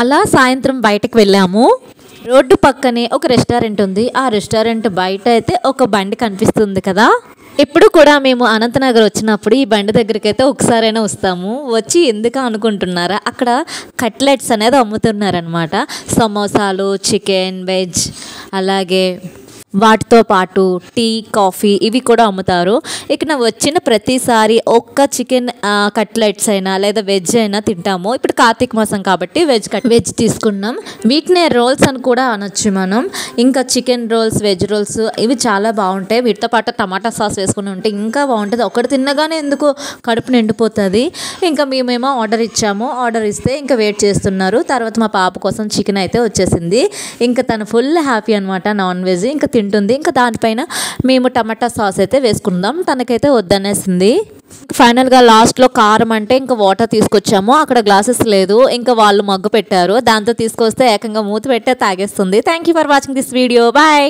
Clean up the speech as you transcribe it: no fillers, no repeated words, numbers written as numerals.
అలా సాయంత్రం బయటకు వెళ్ళాము. రోడ్డు పక్కనే ఒక రెస్టారెంట్ ఉంది. ఆ రెస్టారెంట్ బయట అయితే ఒక బండి కనిపిస్తుంది కదా. ఇప్పుడు కూడా మేము అనంతనగర్ వచ్చినప్పుడు ఈ బండి దగ్గరికి అయితే ఒకసారైనా వస్తాము. వచ్చి ఎందుకు అనుకుంటున్నారా, అక్కడ కట్లెట్స్ అనేది అమ్ముతున్నారనమాట. సమోసాలు, చికెన్, వెజ్, అలాగే వాటితో పాటు టీ, కాఫీ ఇవి కూడా అమ్ముతారు. ఇక్కడ వచ్చిన ప్రతిసారి ఒక్క చికెన్ కట్లెట్స్ అయినా లేదా వెజ్ అయినా తింటాము. ఇప్పుడు కార్తీక మాసం కాబట్టి వెజ్ తీసుకున్నాం. వీటినే రోల్స్ అని కూడా అనొచ్చు మనం. ఇంకా చికెన్ రోల్స్, వెజ్ రోల్స్ ఇవి చాలా బాగుంటాయి. వీటితో పాటు టమాటా సాస్ వేసుకుని ఉంటే ఇంకా బాగుంటుంది. ఒకటి తిన్నగానే ఎందుకు కడుపు నిండిపోతుంది. ఇంకా మేమేమో ఆర్డర్ ఇచ్చాము. ఆర్డర్ ఇస్తే ఇంకా వెయిట్ చేస్తున్నారు. తర్వాత మా పాప కోసం చికెన్ అయితే వచ్చేసింది. ఇంకా తను ఫుల్ హ్యాపీ అనమాట. నాన్ వెజ్ ఇంకా తింటుంది. ఇంకా దానిపైన మేము టమాటా సాస్ అయితే వేసుకుందాం. తనకైతే వద్దనేసింది. ఫైనల్గా లాస్ట్లో కారం అంటే ఇంకా వాటర్ తీసుకొచ్చాము. అక్కడ గ్లాసెస్ లేదు, ఇంకా వాళ్ళు మగ్గు పెట్టారు. దాంతో తీసుకొస్తే ఏకంగా మూత పెట్టే తాగేస్తుంది. Thank you for watching this video. Bye.